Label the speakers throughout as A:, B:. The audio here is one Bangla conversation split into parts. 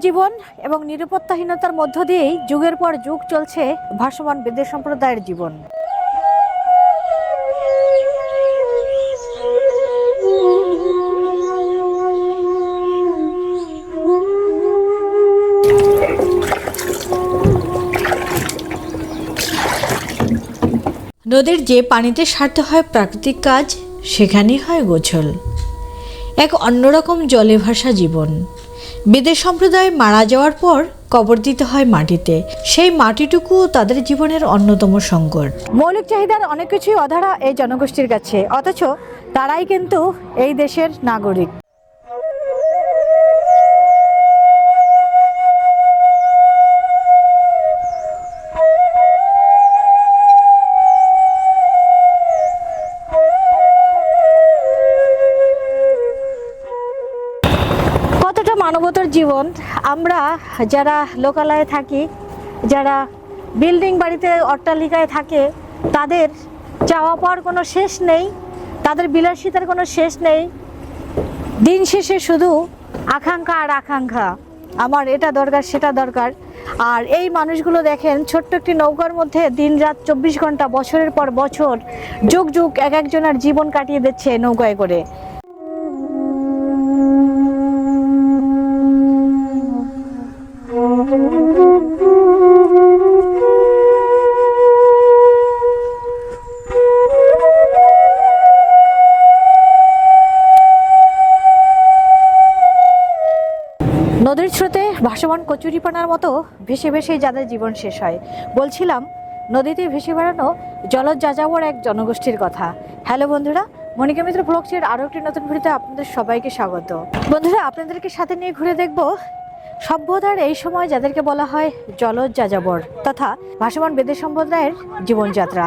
A: জীবন এবং নিরাপত্তাহীনতার মধ্য দিয়েই যুগের পর যুগ চলছে ভাসমান বেদে সম্প্রদায়ের জীবন। নদীর যে পানিতে সারতে হয় প্রাকৃতিক কাজ, সেখানেই হয় গোছল। এক অন্যরকম জলে ভাসা জীবন। বেদে সম্প্রদায় মারা যাওয়ার পর কবর দিতে হয় মাটিতে। সেই মাটিটুকু তাদের জীবনের অন্যতম সংকট। মৌলিক চাহিদার অনেক কিছুই অধারা এই জনগোষ্ঠীর কাছে, অথচ তারাই কিন্তু এই দেশের নাগরিক। কতটা মানবতার জীবন! আমরা যারা লোকালয়ে থাকি, যারা বিল্ডিং বাড়িতে অট্টালিকায় থাকে, তাদের চাওয়া পাওয়ার কোনো শেষ নেই, তাদের বিলাসিতার কোনো শেষ নেই। দিন শেষে শুধু আকাঙ্ক্ষা আর আকাঙ্ক্ষা, আমার এটা দরকার সেটা দরকার। আর এই মানুষগুলো দেখেন, ছোট্ট একটি নৌকার মধ্যে দিন রাত 24 ঘন্টা, বছরের পর বছর, যুগ যুগ এক একজনের জীবন কাটিয়ে দিচ্ছে নৌকায় করে। নদীর স্রোতে ভাসমান কচুরিপানার মতো ভেসে ভেসে যাদের জীবন শেষ হয়। বলছিলাম নদীতে ভেসে বেড়ানো জলজ যাযাবর এক জনগোষ্ঠীর কথা। হ্যালো বন্ধুরা, মনিকা মিত্র ব্লগসের আরও একটি নতুন ভিডিওতে আপনাদের সবাইকে স্বাগত। বন্ধুরা, আপনাদেরকে সাথে নিয়ে ঘুরে দেখব সভ্যতার এই সময় যাদেরকে বলা হয় জলজ যাযাবর তথা ভাসমান বেদে সম্প্রদায়ের জীবনযাত্রা।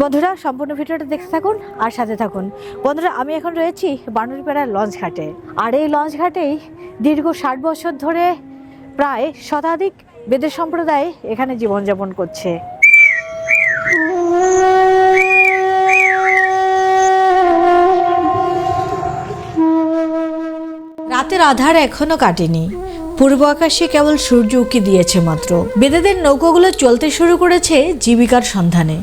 A: বন্ধুরা, সম্পূর্ণ ভিডিওটা দেখতে থাকুন আর সাথে থাকুন। বন্ধুরা, আমি এখন রয়েছি বানুরপাড়ার লঞ্চ ঘাটে। আর এই লঞ্চ ঘাটেই দীর্ঘ 60 বছর ধরে প্রায় শতাধিক বেদে সম্প্রদায় এখানে জীবনযাপন করছে। রাতের আধার এখনো কাটেনি, পূর্ব আকাশে কেবল সূর্য উঁকি দিয়েছে মাত্র। বেদেদের নৌকাগুলো চলতে শুরু করেছে জীবিকার সন্ধানে।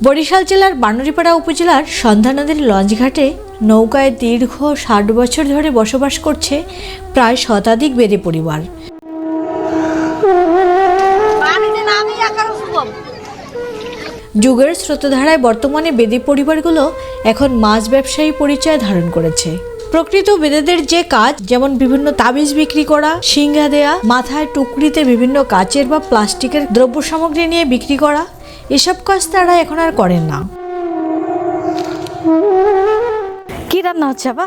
A: বরিশাল জেলার বানুরীপাড়া উপজেলার সন্ধ্যা নদীর লঞ্চঘাটে নৌকায় দীর্ঘ 60 বছর ধরে বসবাস করছে প্রায় শতাধিক বেদে পরিবার। যুগের স্রোতধারায় বর্তমানে বেদে পরিবারগুলো এখন মাছ ব্যবসায়ী পরিচয় ধারণ করেছে। প্রকৃত বেদেদের যে কাজ, যেমন বিভিন্ন তাবিজ বিক্রি করা, সিংহা দেয়া, মাথায় টুকরিতে বিভিন্ন কাচের বা প্লাস্টিকের দ্রব্য সামগ্রী নিয়ে বিক্রি করা, এসব কাজ তারা এখন আর করেন না। কি রান্না হচ্ছে বা?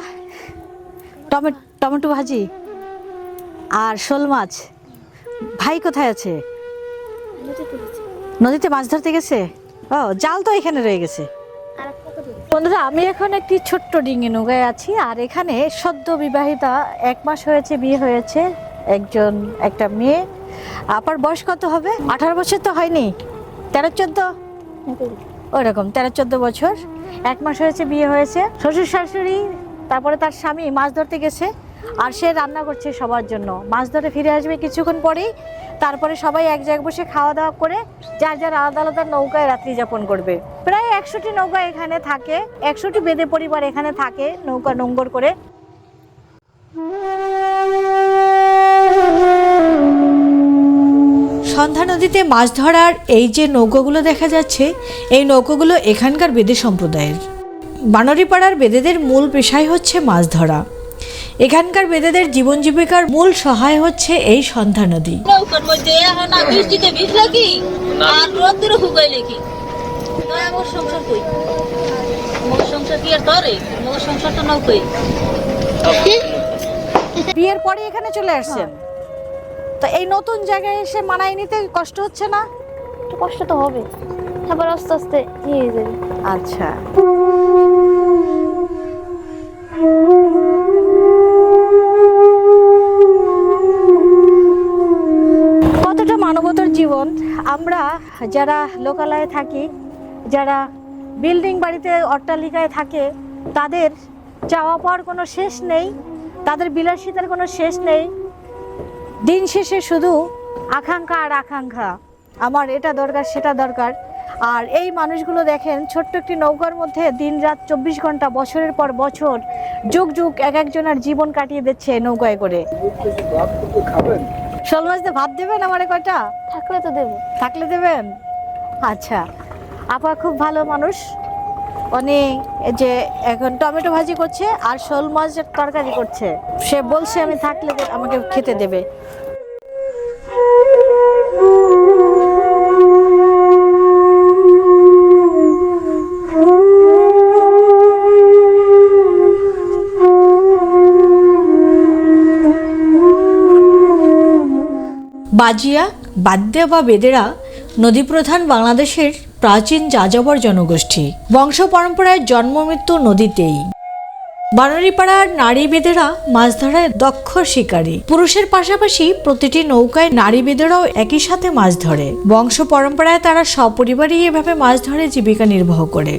A: টমেটো ভাজি আর শোল মাছ। ভাই কোথায় আছে? নদীতে মাছ ধরতে গেছে। ও, জাল তো এখানে রয়ে গেছে। বন্ধুরা, আমি এখন একটি ছোট্ট ডিঙি নৌকায় আছি। আর এখানে সদ্য বিবাহিতা, 1 মাস হয়েছে বিয়ে হয়েছে, একটা মেয়ে। আপনার বয়স কত হবে? 18 বছর তো হয়নি, 13-14 ওইরকম, 13-14 বছর। 1 মাস হয়েছে বিয়ে হয়েছে। শ্বশুর শাশুড়ি তারপরে তার স্বামী মাছ ধরতে গেছে, আর সে রান্না করছে সবার জন্য। মাছ ধরে ফিরে আসবে কিছুক্ষণ পরেই। তারপরে সবাই এক জায়গায় বসে খাওয়া দাওয়া করে যার যার আলাদা আলাদা নৌকায় রাত্রি যাপন করবে। প্রায় 100টি নৌকা এখানে থাকে, 100টি বেদে পরিবার এখানে থাকে নৌকা নোঙ্গর করে। সন্ধ্যা নদীতে মাছ ধরার এই যে নৌকাগুলো দেখা যাচ্ছে, এই নৌকাগুলো এখানকার বেদে সম্প্রদায়ের। বানুরীপাড়ার বেদেদের মূল পেশাই হচ্ছে মাছ ধরা। এখানকার বেদেদের জীবন জীবিকার মূল সহায় হচ্ছে এই সন্ধ্যা নদী। বিয়ের পরে এখানে চলে আসছেন, তো এই নতুন জায়গায় এসে মানায় নিতে কষ্ট হচ্ছে না?
B: একটু কষ্ট তো হবে, তারপর আস্তে আস্তে ইয়ে হয়ে যাবে।
A: আচ্ছা, কতটা মানবতার জীবন। আমরা যারা লোকালয়ে থাকি, যারা বিল্ডিং বাড়িতে অট্টালিকায় থাকে, তাদের চাওয়া পাওয়ার কোনো শেষ নেই, তাদের বিলাসিতার কোনো শেষ নেই। দিন শেষে শুধু আকাঙ্ক্ষা আর আকাঙ্ক্ষা, আমার এটা দরকার সেটা দরকার। আর এই মানুষগুলো দেখেন, ছোট্ট একটি নৌকার মধ্যে দিন রাত 24 ঘন্টা, বছরের পর বছর, যুগ যুগ এক একজনের জীবন কাটিয়ে দিচ্ছে নৌকায় করে। শোল মাছ দিয়ে ভাত দেবেন আমারে কয়টা?
B: থাকলে তো দেবো।
A: থাকলে দেবেন। আচ্ছা, আপা খুব ভালো মানুষ। অনেক যে এখন টমেটো ভাজি করছে আর শোল মাছের তরকারি করছে, সে বলছে আমি থাকলে আমাকে খেতে দেবে।
C: বাজিয়া, বাদ্যা বা বেদেরা নদীপ্রধান বাংলাদেশের প্রাচীন যাযাবর জনগোষ্ঠী। বংশ পরম্পরায় জন্ম মৃত্যু নদীতেই। বানারীপাড়ার নারী বেদেরা মাছ ধরায় দক্ষ শিকারী। পুরুষের পাশাপাশি প্রতিটি নৌকায় নারী বেদেরাও একই সাথে মাছ ধরে। বংশ পরম্পরায় তারা সপরিবারই এভাবে মাছ ধরে জীবিকা নির্বাহ করে।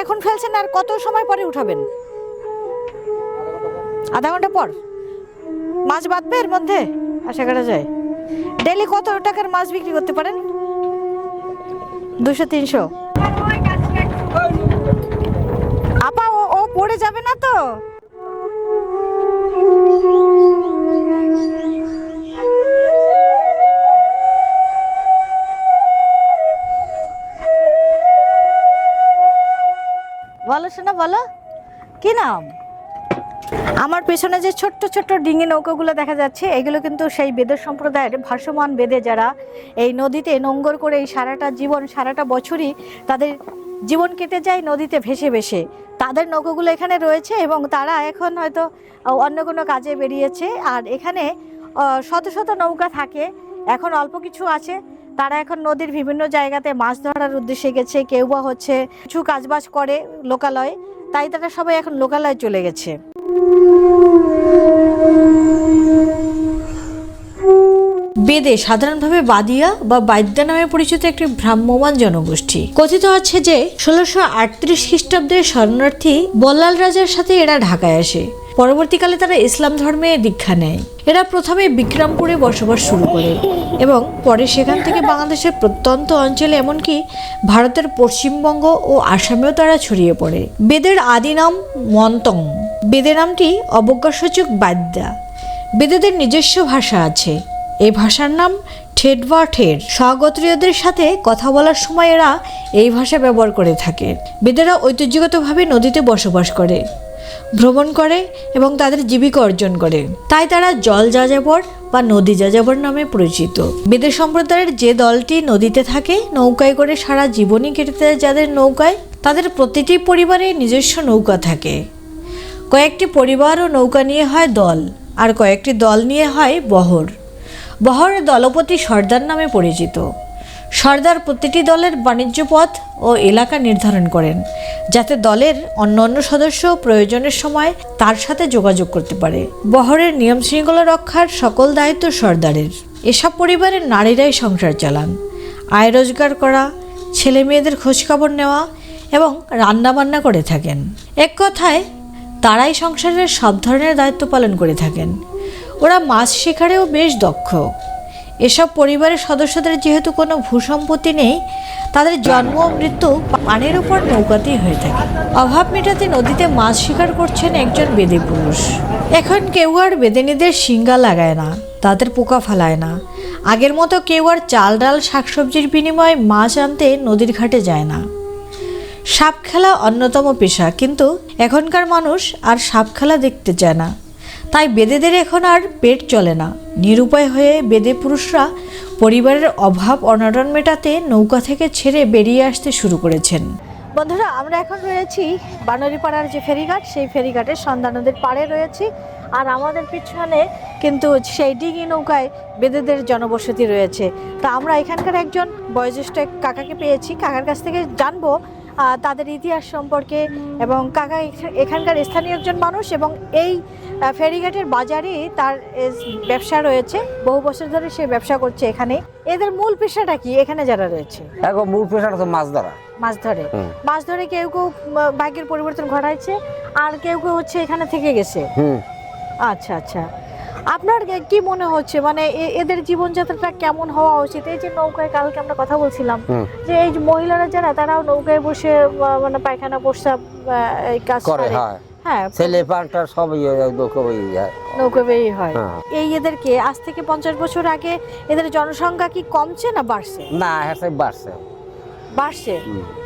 A: এখন ফেলছেন আর কত সময় পরে উঠাবেন? আধা ঘন্টা পর মাছ বাঁধবে এর মধ্যে আশা করা যায়। ডেলি কত টাকার মাছ বিক্রি করতে পারেন? 200-300? আপা ও পড়ে যাবে না তো? বলো শোনা, বলো কি নাম? আমার পেছনে যে ছোট্ট ছোট্ট ডিঙি নৌকাগুলো দেখা যাচ্ছে, এগুলো কিন্তু সেই বেদের সম্প্রদায়ের ভাসমান বেদে, যারা এই নদীতে নোঙ্গর করে এই সারাটা জীবন, সারাটা বছরই তাদের জীবন কেটে যায় নদীতে ভেসে ভেসে, তাদের নৌকাগুলো এখানে রয়েছে এবং তারা এখন হয়তো অন্য কোনো কাজে বেরিয়েছে। আর এখানে শত শত নৌকা থাকে, এখন অল্প কিছু আছে। তারা এখন নদীর বিভিন্ন জায়গাতে মাছ ধরার উদ্দেশ্যে গেছে, কেউ বা হচ্ছে কিছু কাজবাজ করে লোকালয়ে, তাই তারা সবাই এখন লোকালয়ে চলে গেছে।
C: বেদে সাধারণভাবে বাদিয়া বা বাদ্যা নামে পরিচিত একটি ভ্রাম্যমাণ জনগোষ্ঠী। কথিত আছে যে 1638 খ্রিস্টাব্দে শরণার্থী বল্লাল রাজার সাথে এরা ঢাকায় আসে। পরবর্তীকালে তারা ইসলাম ধর্মে দীক্ষা নেয়। এরা প্রথমে বিক্রমপুরে বসবাস শুরু করে এবং পরে সেখান থেকে বাংলাদেশের প্রত্যন্ত অঞ্চলে, এমনকি ভারতের পশ্চিমবঙ্গ ও আসামেও তারা ছড়িয়ে পড়ে। বেদের আদি নাম মন্তং। বেদে নামটি অবজ্ঞাসূচক বাদ্যা। বেদেদের নিজস্ব ভাষা আছে। এই ভাষার নাম ঠেট বা ঠের। স্বগোত্রীয়দের সাথে কথা বলার সময় এরা এই ভাষা ব্যবহার করে থাকে। বেদেরা ঐতিহ্যগতভাবে নদীতে বসবাস করে, ভ্রমণ করে এবং তাদের জীবিকা অর্জন করে, তাই তারা জল যাযাবর বা নদী যাযাবর নামে পরিচিত। বেদে সম্প্রদায়ের যে দলটি নদীতে থাকে, নৌকায় করে সারা জীবনই কেটে দেয় যাদের নৌকায়, তাদের প্রতিটি পরিবারে নিজস্ব নৌকা থাকে। কয়েকটি পরিবার ও নৌকা নিয়ে হয় দল, আর কয়েকটি দল নিয়ে হয় বহর। বহরের দলপতি সর্দার নামে পরিচিত। সর্দার প্রতিটি দলের বাণিজ্য পথ ও এলাকা নির্ধারণ করেন, যাতে দলের অন্যান্য সদস্য প্রয়োজনের সময় তার সাথে যোগাযোগ করতে পারে। বহরের নিয়ম শৃঙ্খলা রক্ষার সকল দায়িত্ব সর্দারের। এসব পরিবারের নারীরাই সংসার চালান, আয় রোজগার করা, ছেলে মেয়েদের খোঁজখবর নেওয়া এবং রান্নাবান্না করে থাকেন। এক কথায় তারাই সংসারের সব ধরনের দায়িত্ব পালন করে থাকেন। ওরা মাছ শিকারেও বেশ দক্ষ। এসব পরিবারের সদস্যদের যেহেতু কোনো ভূসম্পত্তি নেই, তাদের জন্ম ও মৃত্যু পানির উপর নৌকাতেই হয়ে থাকে। অভাব মেটাতে নদীতে মাছ শিকার করছেন একজন বেদে পুরুষ। এখন কেউ আর বেদেনীদের শিঙ্গা লাগায় না, তাদের পোকা ফালায় না। আগের মতো কেউ আর চাল ডাল শাকসবজির বিনিময়ে মাছ আনতে নদীর ঘাটে যায় না। সাপ খেলা অন্যতম পেশা, কিন্তু এখনকার মানুষ আর সাপ খেলা দেখতে চায় না। তাই বেদেদের এখন আর পেট চলে না। নিরুপায় হয়ে বেদে পুরুষরা পরিবারের অভাব অনটন মেটাতে নৌকা থেকে ছেড়ে বেরিয়ে আসতে শুরু করেছেন।
A: বন্ধুরা, আমরা এখন রয়েছি বানরিপাড়ার যে ফেরিঘাট, সেই ফেরিঘাটের সন্ধ্যা নদীর পাড়ে রয়েছি। আর আমাদের পিছনে কিন্তু সেই ডিঙি নৌকায় বেদেদের জনবসতি রয়েছে। তা আমরা এখানকার একজন বয়োজ্যেষ্ঠ এক কাকাকে পেয়েছি। কাকার কাছ থেকে জানবো তাদের ইতিহাস সম্পর্কে, এবং কাকা এখানকার স্থানীয় একজন মানুষ, এবং এই ফেরিঘাটের বাজারে তার ব্যবসা রয়েছে। বহু বছর ধরে সে ব্যবসা করছে এখানে। এদের মূল পেশাটা কি এখানে যারা রয়েছে?
D: এখন মূল পেশাটা তো মাছ ধরা।
A: মাছ ধরে, মাছ ধরে কেউ কেউ ভাগ্যের পরিবর্তন ঘটাইছে, আর কেউ কেউ হচ্ছে এখানে থেকে গেছে। আচ্ছা আচ্ছা, আপনার কি মনে হচ্ছে মানে এদের জীবনযাত্রাটা কেমন হওয়া উচিত? এই যে নৌকায় কালকে আমরা কথা বলছিলাম যে এই যে মহিলারা যারা, তারাও নৌকায় বসে মানে পায়খানা প্রস্রাব এই কাজ করে। হ্যাঁ,
D: ছেলে পাল্টা সবই
A: নৌকা বেরিয়ে হয়। এই এদেরকে আজ থেকে 50 বছর আগে এদের জনসংখ্যা কি কমছে না বাড়ছে?
D: না, বাড়ছে।
A: বাড়ছে,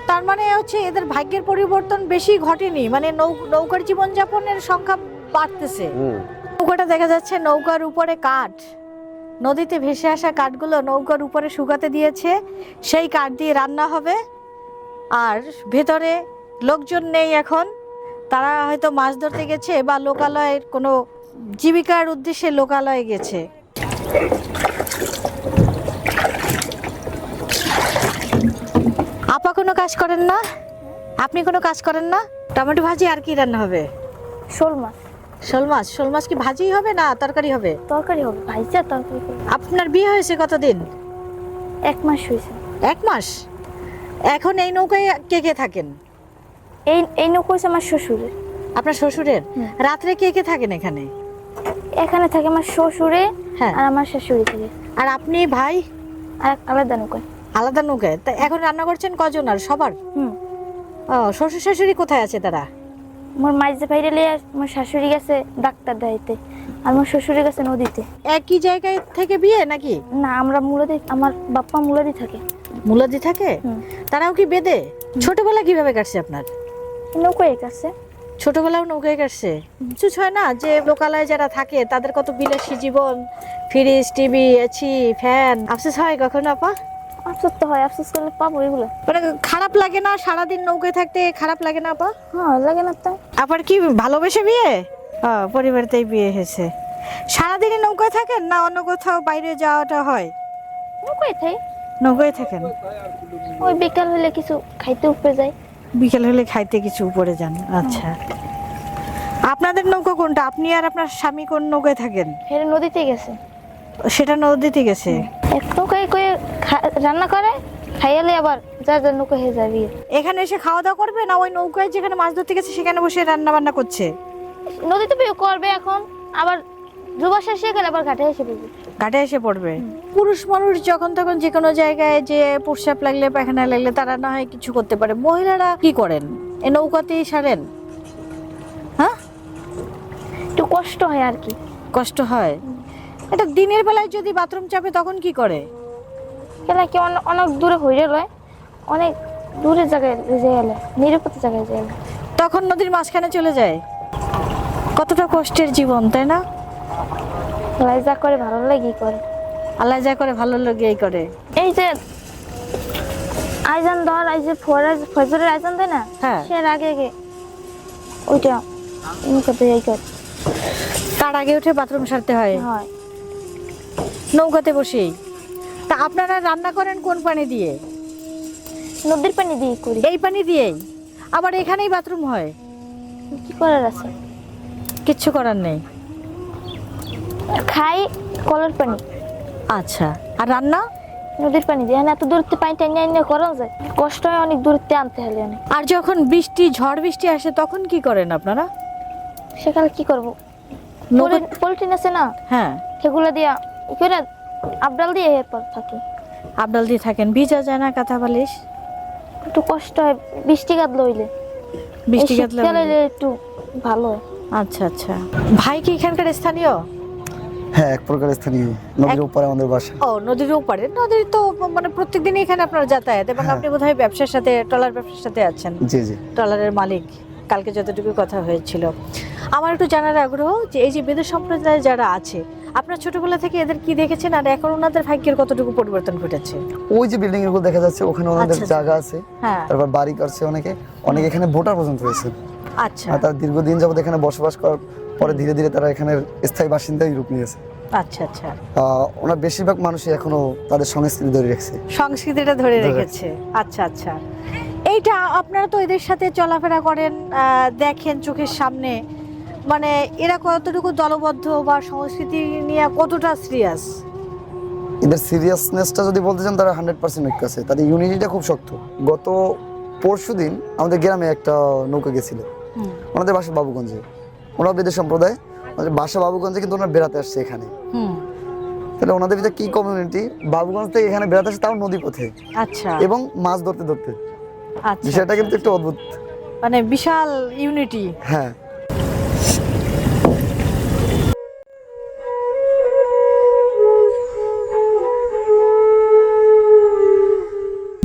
A: তার মানে হচ্ছে এদের ভাগ্যের পরিবর্তন বেশি ঘটেনি, মানে নৌকার জীবনযাপনের সংখ্যা বাড়তেছে। নৌকাটা দেখা যাচ্ছে, নৌকার উপরে কাঠ, নদীতে ভেসে আসা কাঠগুলো নৌকার উপরে শুকাতে দিয়েছে। সেই কাঠ দিয়ে রান্না হবে। আর ভেতরে লোকজন নেই এখন, তারা হয়তো মাছ ধরতে গেছে বা লোকালয়ের কোনো জীবিকার উদ্দেশ্যে লোকালয়ে গেছে। আপা কোনো কাজ করেন না? আপনি কোনো কাজ করেন না? টমেটো ভাজি, আর কি রান্না হবে?
B: শোল মাছ।
A: শোল মাছ? শোল মাছ কি ভাজি হবে না তরকারি হবে?
B: তরকারি হবে, ভাইজা তরকারি হবে।
A: আপনার বিয়ে হয়েছে কতদিন?
B: 1 মাস হয়েছে।
A: 1 মাস? এখন এই নৌকায় কে কে থাকেন?
B: এই নৌকা হচ্ছে আমার শ্বশুরের।
A: আপনার শ্বশুরের? রাত্রে কে কে থাকেন এখানে?
B: এখানে থাকে আমার শ্বশুরে,
A: হ্যাঁ,
B: আর আমার শাশুড়ি থাকে।
A: আর আপনি ভাই?
B: আর আলাদা নৌকায়।
A: আলাদা নৌকায়? তা এখন রান্না করছেন কজন? আর সবার? ও, শ্বশুর শাশুড়ি কোথায় আছে তারা?
B: আমার মাইজে বাইরে লিয়ে আমার শাশুড়ি গেছে ডাক্তার দেখাইতে, আর আমার শ্বশুরে গেছে নদীতে।
A: একই জায়গায় থেকে বিয়ে নাকি?
B: না, আমরা মুলাদি, আমার বাপ্পা মুলাদি থাকে।
A: মুলাদি থাকে? তারাও কি বেদে? ছোটবেলা কিভাবে কাটছে আপনার?
B: নৌকায় কাছে।
A: ছোটবেলাও নৌকায় কাটছে? কিছু হয় না যে লোকালয়ে যারা থাকে তাদের কত বিলাসী জীবন, ফ্রিজ, টিভি, এসি, ফ্যান, আফসোস হয় কখনো আপা?
B: আফসোস তো হয়, আফসোস করলে পাবো এগুলো।
A: মানে খারাপ লাগে না সারাদিন নৌকায় থাকতে? খারাপ লাগে না আপা?
B: হ্যাঁ, লাগে না তো।
A: আবার কি ভালোবেসে বিয়ে? পরিবারতেই বিয়ে হয়েছে। সারাদিনই নৌকায় থাকেন না অন্য কোথাও বাইরে যাওয়াটা হয়?
B: নৌকায় থাই।
A: নৌকায় থাকেন?
B: ওই বিকাল হলে কিছু খাইতে উপরে যাই।
A: বিকেল হলে খাইতে কিছু উপরে যান। আচ্ছা, আপনাদের নৌকা কোনটা? আপনি আর আপনার স্বামী কোন নৌকায় থাকেন?
B: হেরে নদীতে গেছে।
A: সেটা নদীতে গেছে?
B: এক নৌকায় করে রান্না করে, খাইয়ালে আবার যার যার নৌকা হয়ে যাবে।
A: এখানে এসে খাওয়া দাওয়া করবে, না ওই নৌকায় যেখানে মাছ ধরতে গেছে সেখানে বসে রান্না বান্না করছে?
B: নদীতে করবে, এখন আবার যুবা শেষ হয়ে গেলে আবার ঘাটে এসে পড়বে।
A: ঘাটে এসে পড়বে। পুরুষ মানুষ যখন তখন যে কোনো জায়গায় যে প্রস্রাব লাগলে পায়খানা লাগলে তারা না হয় কিছু করতে পারে, মহিলারা কি করেন? এ নৌকাতেই সারেন? হ্যাঁ,
B: একটু কষ্ট হয় আর কি।
A: কষ্ট হয়? এটা দিনের বেলায় যদি বাথরুম চাপে তখন কি করে?
B: কেন কি অনেক দূরে হয়ে লয়, অনেক দূরের জায়গায় গেলে, নিরাপদ জায়গায় গেলে
A: তখন নদীর মাঝখানে চলে যায়। কতটা কষ্টের জীবন, তাই না?
B: আল্লাহ যা করে ভালো লাগে করে।
A: আল্লাহ যা করে ভালো লাগে এই করে।
B: এই যে আইজান ধর, এই যে ফজরের আইজান দেয় না, সে আগে আগে ওইটা নৌকাতে এই করে,
A: তার আগে উঠে বাথরুম সারতে হয় নৌকাতে বসেই। তা আপনারা রান্না করেন কোন পানি দিয়ে?
B: নদীর পানি দিয়ে করি।
A: এই পানি দিয়েই? আবার এখানেই বাথরুম হয়?
B: কি করার আছে?
A: কিচ্ছু করার নেই।
B: খাই কলের পানি।
A: আচ্ছা, আর রান্না?
B: নদীর পানি দিয়ে। এত দূরত্বে পানি টানি আনিয়ে করা যায়, কষ্ট হয় অনেক দূরত্বে আনতে হলে অনেক।
A: আর যখন বৃষ্টি, ঝড় বৃষ্টি আসে তখন কি করেন আপনারা?
B: সেকালে কি করবো, পলিথিন আছে না,
A: হ্যাঁ,
B: সেগুলো দিয়া করে আবডাল দিয়ে এরপর থাকি।
A: আবডাল দিয়ে থাকেন, ভিজা যায় না কাঁথা বালিশ?
B: একটু কষ্ট হয় বৃষ্টি কাটলে হইলে,
A: বৃষ্টি কাটলে
B: শীতকালে হইলে একটু ভালো হয়।
A: আচ্ছা আচ্ছা। ভাই কি এখানকার স্থানীয়?
E: হ্যাঁ, এক প্রকার স্থানীয়, নদীর ওপারে আমাদের বাসা।
A: ও, নদীর ওপারে। নদীর তো মানে প্রত্যেকদিনই এখানে আপনার যাতায়াত, এবং
E: হ্যাঁ।
A: আপনি বোধহয় ব্যবসার সাথে, ট্রলার ব্যবসার সাথে আছেন।
E: জি জি।
A: ট্রলারের মালিক, কালকে যতটুকু কথা হয়েছিল। আমার একটু জানার আগ্রহ যে এই যে বেদে সম্প্রদায়ে যারা আছে, আপনার ছোটবেলা থেকে এদের কি দেখেছেন, আর এখন ওনাদের ভাগ্যের কতটুকু পরিবর্তন ঘটেছে?
E: ওই যে বিল্ডিং এগুলো দেখা যাচ্ছে, ওখানে ওনাদের
A: আচ্ছা,
E: জায়গা আছে,
A: হ্যাঁ।
E: তারপর বাড়ি করছে অনেকে, অনেকে এখানে ভোটার পর্যন্ত হয়েছে।
A: আচ্ছা
E: আর তারা দীর্ঘদিন যাবত এখানে বসবাস করার পরে ধীরে ধীরে তারা এখানের স্থায়ী বাসিন্দাই রূপ নিয়েছে।
A: আচ্ছা আচ্ছা।
E: ওনার বেশিরভাগ মানুষই এখনো তাদের সংস্কৃতি ধরে রাখছে।
A: সংস্কৃতিটা ধরে রেখেছে। আচ্ছা আচ্ছা। এইটা আপনারা তো এদের সাথে চলাফেরা করেন, দেখেন চোখের সামনে, মানে এরা কতটুকু দলবদ্ধ বা সংস্কৃতি নিয়ে কতটা সিরিয়াস?
E: এদের সিরিয়াসনেসটা যদি বলতে চান, তারা 100% ঐক্য আছে, তাদের ইউনিটিটা খুব শক্ত। গত পরশুদিন আমাদের গ্রামে একটা নৌকা গেছিল, ওনাদের বাসা বাবুগঞ্জে, ওনারা বেদে সম্প্রদায়, ওনাদের বাসা বাবুগঞ্জে, কিন্তু ওনারা বেড়াতে আসছে এখানে। তাহলে ওনাদের ভিতরে কি কমিউনিটি, বাবুগঞ্জ থেকে এখানে বেড়াতে আসছে, তাও নদী পথে।
A: আচ্ছা।
E: এবং মাছ ধরতে ধরতে।
A: আচ্ছা,
E: বিষয়টা কিন্তু একটু অদ্ভুত,
A: মানে বিশাল ইউনিটি।
E: হ্যাঁ।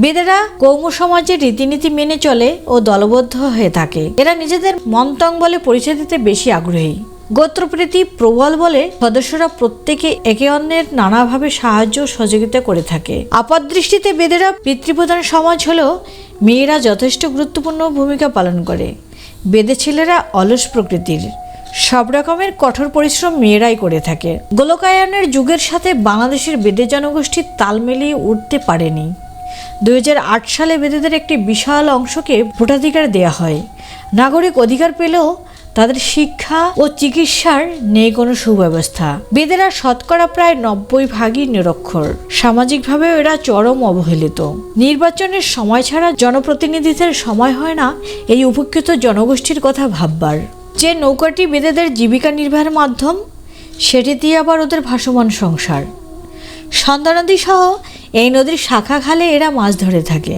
C: বেদেরা কৌম সমাজের রীতিনীতি মেনে চলে ও দলবদ্ধ হয়ে থাকে। এরা নিজেদের মন্তং বলে পরিচয় দিতে বেশি আগ্রহী। গোত্রপ্রীতি প্রবল বলে সদস্যরা প্রত্যেকে একে অন্যের নানাভাবে সাহায্য সহযোগিতা করে থাকে। আপাতদৃষ্টিতে বেদেরা পিতৃপ্রধান সমাজ হলেও মেয়েরা যথেষ্ট গুরুত্বপূর্ণ ভূমিকা পালন করে। বেদে ছেলেরা অলস প্রকৃতির, সব রকমের কঠোর পরিশ্রম মেয়েরাই করে থাকে। গোলকায়নের যুগের সাথে বাংলাদেশের বেদে জনগোষ্ঠী তাল মিলিয়ে উঠতে পারেনি। 2008 সালে বেদেদের একটি বিশাল অংশকে ভোটাধিকার দেয়া হয়। নাগরিক অধিকার পেলেও তাদের শিক্ষা ও চিকিৎসার নেই কোনো সুব্যবস্থা। বেদেরা শতকরা প্রায় 90% নিরক্ষর। সামাজিকভাবেও এরা চরম অবহেলিত। নির্বাচনের সময় ছাড়া জনপ্রতিনিধিদের সময় হয় না এই উপেক্ষিত জনগোষ্ঠীর কথা ভাববার। যে নৌকাটি বেদেদের জীবিকা নির্বাহের মাধ্যম, সেটি দিয়ে আবার ওদের ভাসমান সংসার। সন্ধ্যা নদী সহ এই নদীর শাখা খালে এরা মাছ ধরে থাকে।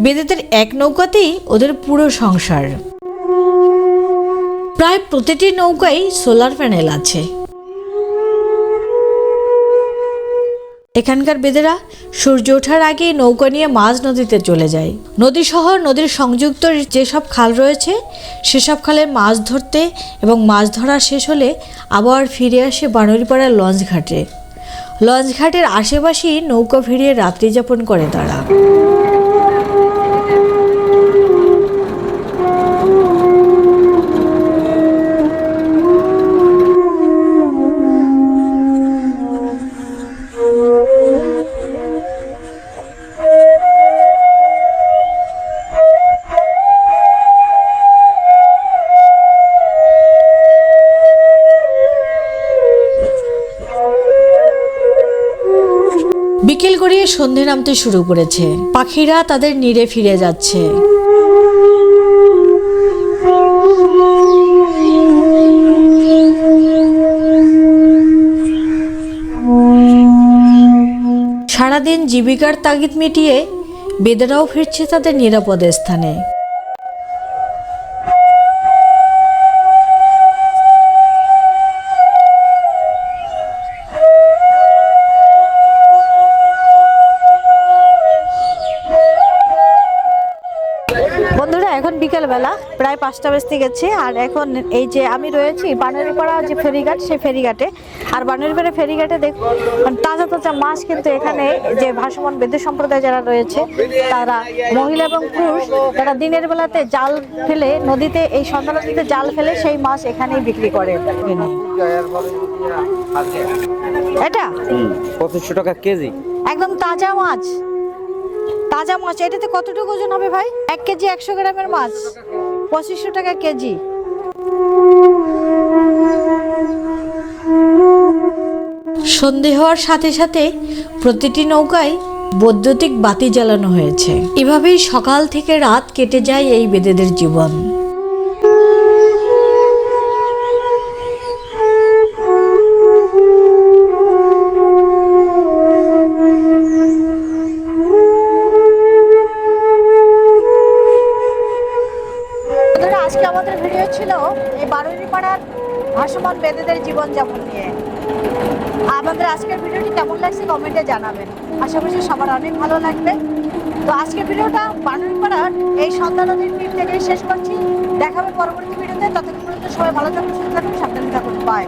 C: বেদেদের এক নৌকাতেই ওদের পুরো সংসার। প্রায় প্রতিটি নৌকায় সোলার প্যানেল আছে। এখানকার বেদেরা সূর্য ওঠার আগে নৌকা নিয়ে মাঝ নদীতে চলে যায়। নদী সহ নদীর সংযুক্ত যেসব খাল রয়েছে সেসব খালে মাছ ধরতে, এবং মাছ ধরা শেষ হলে আবার ফিরে আসে বানুড়িপাড়ার লঞ্চ ঘাটে। লঞ্চ ঘাটের আশেপাশেই নৌকা ভিড়িয়ে রাত্রি যাপন করে তারা। বিকেল গড়িয়ে সন্ধে নামতে শুরু করেছে। পাখিরা তাদের নীড়ে ফিরে যাচ্ছে। সারাদিন জীবিকার তাগিদ মিটিয়ে বেদেরাও ফিরছে তাদের নিরাপদ স্থানে।
A: বন্ধুরা, এখন বিকেলবেলা প্রায় 5টা বাজতে গেছে, আর এখন এই যে আমি রয়েছি বানুড়িপাড়া যে ফেরিঘাট, সেই ফেরিঘাটে। আর বানুড়িপাড়া ফেরিঘাটে দেখুন তাজা তাজা মাছ, কিন্তু এখানে যে ভাসমান বেদে সম্প্রদায় যারা রয়েছে, তারা মহিলা এবং পুরুষ, তারা দিনের বেলাতে জাল ফেলে নদীতে, এই সন্ধ্যা নদীতে জাল ফেলে সেই মাছ এখানেই বিক্রি করে। এটা
D: 2500 টাকা কেজি।
A: একদম তাজা মাছ। তাজা মাছ। এটাতে কতটুকু ওজন হবে ভাই? 1 কেজি 100 গ্রামের মাছ 2500 টাকা কেজি।
C: সন্ধে হওয়ার সাথে সাথে প্রতিটি নৌকায় বৈদ্যুতিক বাতি জ্বালানো হয়েছে। এভাবেই সকাল থেকে রাত কেটে যায় এই বেদেদের জীবন।
A: আজকে আমাদের ভিডিও ছিল এই বারুইপাড়ার ভাসমান বেদেদের জীবনযাপন নিয়ে। আমাদের আজকের ভিডিওটি কেমন লাগছে কমেন্টে জানাবেন, আশা করছি সবার অনেক ভালো লাগবে। তো আজকের ভিডিওটা বারুইপাড়ার এই সন্ধ্যা নদীর তীর থেকে শেষ করছি। দেখাবে পরবর্তী ভিডিওতে, ততক্ষণ পর্যন্ত সবাই ভালো থাকুন, সুস্থ থাকুন, সাবধানে থাকুন, বাই।